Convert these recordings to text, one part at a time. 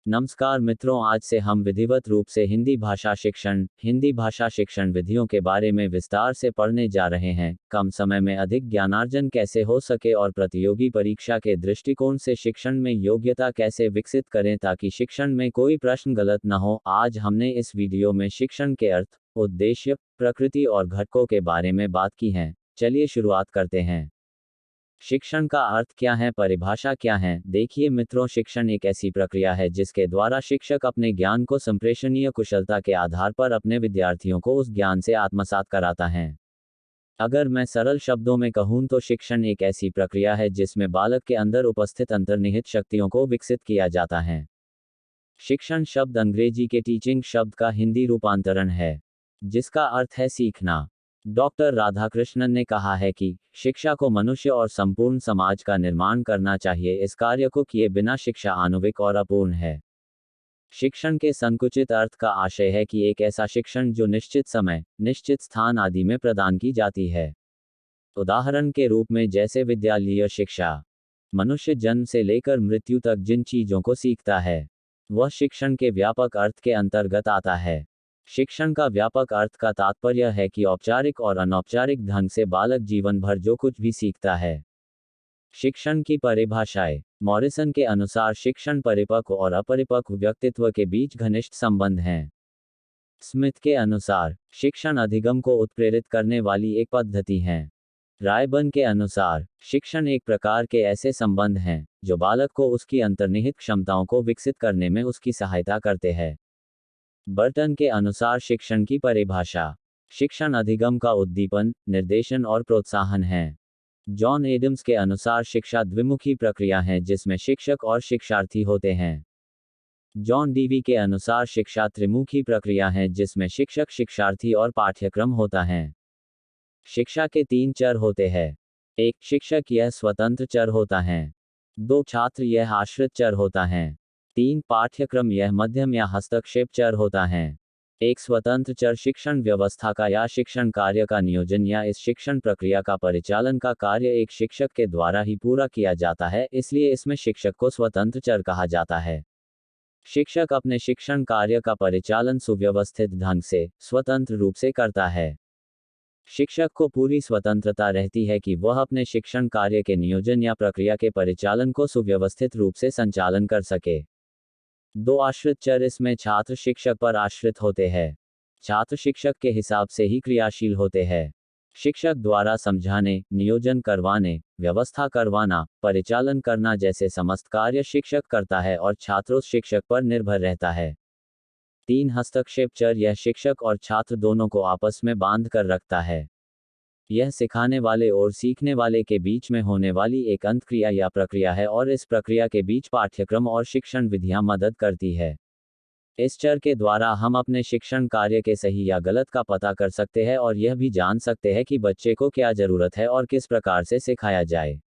नमस्कार मित्रों, आज से हम विधिवत रूप से हिंदी भाषा शिक्षण विधियों के बारे में विस्तार से पढ़ने जा रहे हैं। कम समय में अधिक ज्ञानार्जन कैसे हो सके और प्रतियोगी परीक्षा के दृष्टिकोण से शिक्षण में योग्यता कैसे विकसित करें ताकि शिक्षण में कोई प्रश्न गलत न हो। आज हमने इस वीडियो में शिक्षण के अर्थ, उद्देश्य, प्रकृति और घटकों के बारे में बात की है। चलिए शुरुआत करते हैं। शिक्षण का अर्थ क्या है, परिभाषा क्या है? देखिए मित्रों, शिक्षण एक ऐसी प्रक्रिया है जिसके द्वारा शिक्षक अपने ज्ञान को संप्रेषणीय कुशलता के आधार पर अपने विद्यार्थियों को उस ज्ञान से आत्मसात कराता है। अगर मैं सरल शब्दों में कहूं तो शिक्षण एक ऐसी प्रक्रिया है जिसमें बालक के अंदर उपस्थित अंतर्निहित शक्तियों को विकसित किया जाता है। शिक्षण शब्द अंग्रेजी के टीचिंग शब्द का हिंदी रूपांतरण है, जिसका अर्थ है सीखना। डॉक्टर राधाकृष्णन ने कहा है कि शिक्षा को मनुष्य और संपूर्ण समाज का निर्माण करना चाहिए। इस कार्य को किए बिना शिक्षा आणुविक और अपूर्ण है। शिक्षण के संकुचित अर्थ का आशय है कि एक ऐसा शिक्षण जो निश्चित समय, निश्चित स्थान आदि में प्रदान की जाती है। उदाहरण के रूप में जैसे विद्यालयीय शिक्षा, मनुष्य जन्म से लेकर मृत्यु तक जिन चीजों को सीखता है, वह शिक्षण के व्यापक अर्थ के अंतर्गत आता है। शिक्षण का व्यापक अर्थ का तात्पर्य है कि औपचारिक और अनौपचारिक ढंग से बालक जीवन भर जो कुछ भी सीखता है। शिक्षण की परिभाषाएं। मॉरिसन के अनुसार शिक्षण परिपक्व और अपरिपक्व व्यक्तित्व के बीच घनिष्ठ संबंध हैं। स्मिथ के अनुसार शिक्षण अधिगम को उत्प्रेरित करने वाली एक पद्धति है। रायबर्न के अनुसार शिक्षण एक प्रकार के ऐसे संबंध हैं जो बालक को उसकी अंतर्निहित क्षमताओं को विकसित करने में उसकी सहायता करते हैं। बर्टन के अनुसार शिक्षण की परिभाषा, शिक्षण अधिगम का उद्दीपन, निर्देशन और प्रोत्साहन है। जॉन एडम्स के अनुसार शिक्षा द्विमुखी प्रक्रिया है जिसमें शिक्षक और शिक्षार्थी होते हैं। जॉन डीवी के अनुसार शिक्षा त्रिमुखी प्रक्रिया है जिसमें शिक्षक, शिक्षार्थी और पाठ्यक्रम होता है। शिक्षा के 3 चर होते हैं। 1 शिक्षक, यह स्वतंत्र चर होता है। 2 छात्र, यह आश्रित चर होता है। 3 पाठ्यक्रम, यह मध्यम या हस्तक्षेप चर होता है। एक स्वतंत्र चर शिक्षण व्यवस्था का या शिक्षण कार्य का नियोजन या इस शिक्षण प्रक्रिया का परिचालन का कार्य एक शिक्षक के द्वारा ही पूरा किया जाता है, इसलिए इसमें शिक्षक को स्वतंत्र चर कहा जाता है। शिक्षक अपने शिक्षण कार्य का परिचालन सुव्यवस्थित ढंग से, स्वतंत्र रूप से करता है। शिक्षक को पूरी स्वतंत्रता रहती है कि वह अपने शिक्षण कार्य के नियोजन या प्रक्रिया के परिचालन को सुव्यवस्थित रूप से संचालन कर सके। 2 आश्रित चर, इसमें छात्र शिक्षक पर आश्रित होते हैं। छात्र शिक्षक के हिसाब से ही क्रियाशील होते हैं। शिक्षक द्वारा समझाने, नियोजन करवाने, व्यवस्था करवाना, परिचालन करना जैसे समस्त कार्य शिक्षक करता है और छात्र उस शिक्षक पर निर्भर रहता है। 3 हस्तक्षेप चर, यह शिक्षक और छात्र दोनों को आपस में बांध कर रखता है। यह सिखाने वाले और सीखने वाले के बीच में होने वाली एक अंतक्रिया या प्रक्रिया है और इस प्रक्रिया के बीच पाठ्यक्रम और शिक्षण विधियां मदद करती है। इस चर के द्वारा हम अपने शिक्षण कार्य के सही या गलत का पता कर सकते हैं और यह भी जान सकते हैं कि बच्चे को क्या जरूरत है और किस प्रकार से सिखाया जाए।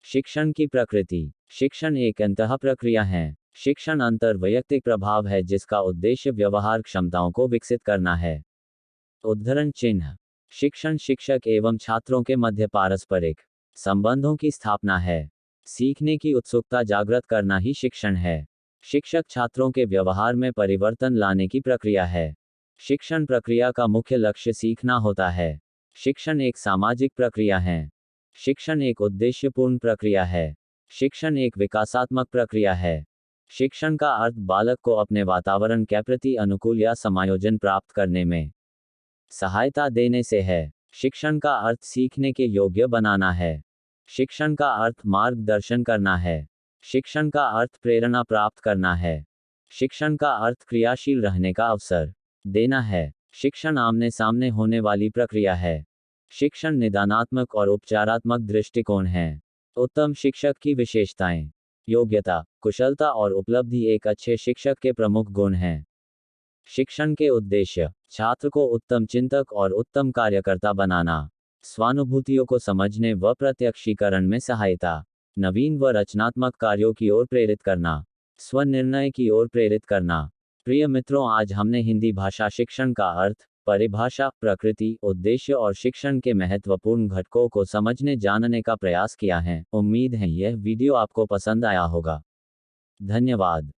शिक्षण की प्रकृति। शिक्षण एक अंतः प्रक्रिया है। शिक्षण अंतर्वैयक्तिक प्रभाव है जिसका उद्देश्य व्यवहार क्षमताओं को विकसित करना है। उद्धरण चिन्ह। शिक्षण शिक्षक एवं छात्रों के मध्य पारस्परिक संबंधों की स्थापना है। सीखने की उत्सुकता जागृत करना ही शिक्षण है। शिक्षक छात्रों के व्यवहार में परिवर्तन लाने की प्रक्रिया है। शिक्षण प्रक्रिया का मुख्य लक्ष्य सीखना होता है। शिक्षण एक सामाजिक प्रक्रिया है। शिक्षण एक उद्देश्यपूर्ण प्रक्रिया है। शिक्षण एक विकासात्मक प्रक्रिया है। शिक्षण का अर्थ बालक को अपने वातावरण के प्रति अनुकूल या समायोजन प्राप्त करने में सहायता देने से है। शिक्षण का अर्थ सीखने के योग्य बनाना है। शिक्षण का अर्थ मार्गदर्शन करना है। शिक्षण का अर्थ प्रेरणा प्राप्त करना है। शिक्षण का अर्थ क्रियाशील रहने का अवसर देना है। शिक्षण आमने सामने होने वाली प्रक्रिया है। शिक्षण निदानात्मक और उपचारात्मक दृष्टिकोण है। उत्तम शिक्षक की विशेषताएं। योग्यता, कुशलता और उपलब्धि एक अच्छे शिक्षक के प्रमुख गुण हैं। शिक्षण के उद्देश्य, छात्र को उत्तम चिंतक और उत्तम कार्यकर्ता बनाना, स्वानुभूतियों को समझने व प्रत्यक्षीकरण में सहायता, नवीन व रचनात्मक कार्यों की ओर प्रेरित करना, स्वनिर्णय की ओर प्रेरित करना। प्रिय मित्रों, आज हमने हिंदी भाषा शिक्षण का अर्थ, परिभाषा, प्रकृति, उद्देश्य और शिक्षण के महत्वपूर्ण घटकों को समझने जानने का प्रयास किया है। उम्मीद है यह वीडियो आपको पसंद आया होगा। धन्यवाद।